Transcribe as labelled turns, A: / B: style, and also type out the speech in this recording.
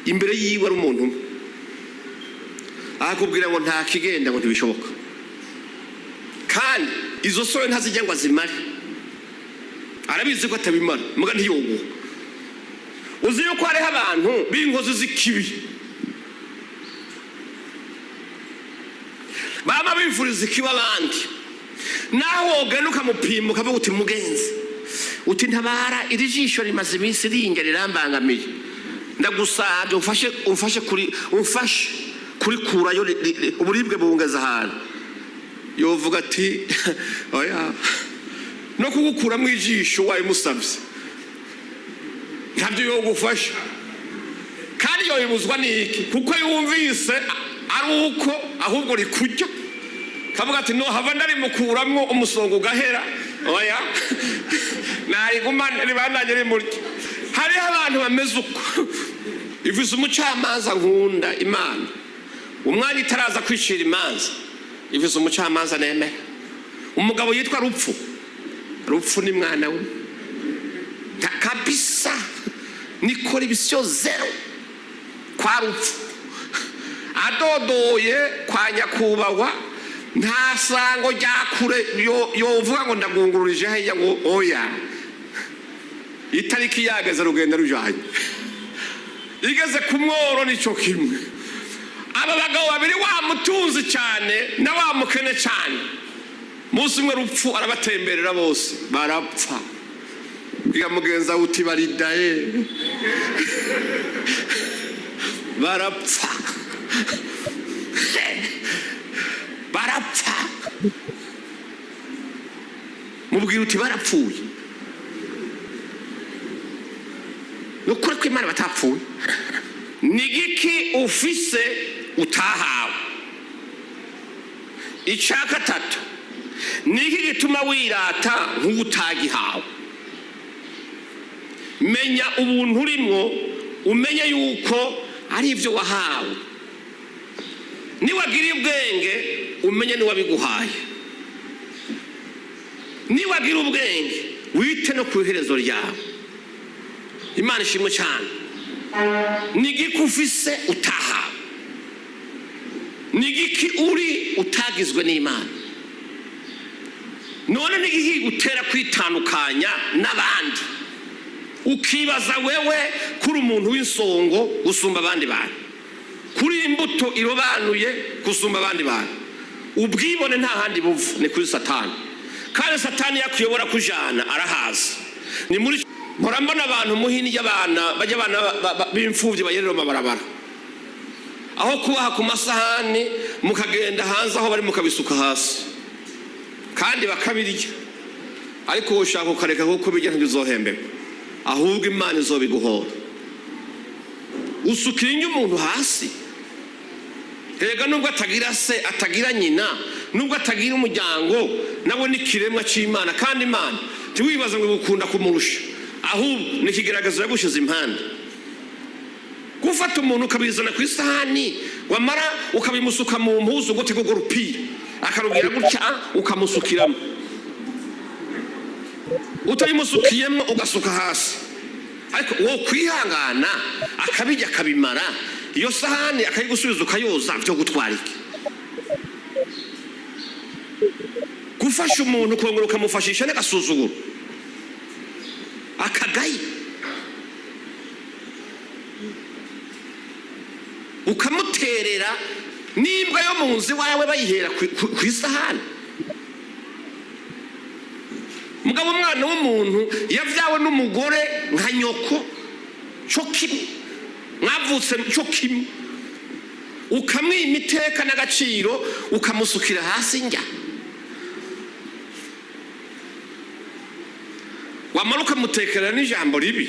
A: imbere yiwe ari umuntu akubwira ngo nta kigenda ngo ntibishoboka kandi izo sore ntazijya ngo azimare arabizi ko atabimara muga ntiyogo uzi yuko hariho abantu b'inkozi z'ikibi bama bifuriza ikibi abandi naho wogana ukamupima ukavuga uti mugenzi uti ntabara iri jisho rimaze iminsi ringa rirambangamiye ndagusabye umfashe kuri kurayo uburibwe bungeza ahantu yovuga ati oya no kugukura mu ijisho wayimusabye ntabyo yogufasha kandi yoyibuzwa niki kuko yumvise ari uko ahubwo rikujya kavuga ati no hava ndari mukuramwo umusongo ugahera oya nayigumane ribandanye rimurya hari abantu bameze uko ivuze umucamanza nkunda Imana umwanya itaraza kwishira imanza ivuze umucamanza neme umugabo yitwa Rupfu ni mwana we kabisa nikora ibisyo zero kwa Rupfu adodoye kwa nyakubahwa nta sango ryakure yovuga ngo ndagungururije haya ngo oya itariki yageze rugenda rujanye igeze ku mworo nico kimwe aba bagabo babiri wamutunzi cyane na wamukene cyane musi mwe Rupfu arabatemberera bose barapfa biga mugenza uti baridaye barapfa mubwira uti barapfuye nukuri ko Imana batapfuye nigiki ufise utahawe icaka tatu niki gituma wirata nk'utagihawe menya ubuntu urimo umenye yuko ari ivyo wahawe niwagira ubwenge umenye niwabiguhaye niwagira ubwenge wite no ku iherezo ryawe Imana ishimwe cyane nigiki ufise utahawe nigiki uri utagizwe n'Imana none nigiki gutera kwitandukanya n'abandi ukibaza wewe kuri umuntu w'insongo gusumba abandi bantu kuri imbuto irobanuye gusumba abandi bantu ubwibone nta handi buvu ni kuri Satani kandi Satani yakuyobora kujana arahaza ni muri mbona abantu muhini y'abana bajya abana b'imfuvyi bayerera amabarabara aho kubaha ku masahani mukagenda hanze aho bari mukabisuka hasi kandi bakabirya ariko ushaka ukareka kuko bijya ntibizohembera ahubwo Imana izobiguhora usukira umuntu hasi erega nubwo atagira se atagira nyina nubwo atagira umuryango nawe nikiremwa cy'Imana kandi Imana tiwibaza ngo gukunda kumurusha ahubwo nikigerageza yagushize impande gufata umuntu ukabizana ku isahani wamara ukabimusuka mu mpuzu ngo tegego rupi akarugira gutya ukamusukiramo utayimusukiyemo ugasuka hasi ariko wo kwihangana akabijya kabimara iyo sahani akayigusubiza ukayoza byo gutwarika gufasha umuntu kongera ukamufashisha n'agasuzuguro akagayi ukamuterera nimbwa yo mu nzi wawe bayihera ku isahani mugabo umwana w'umuntu yavyawe n'umugore nka nyoko cyo kimwe mwavutse cyo kimwe ukamwima iteka n'agaciro ukamusukira hasi njya wamara ukamutekera n'ijambo ribi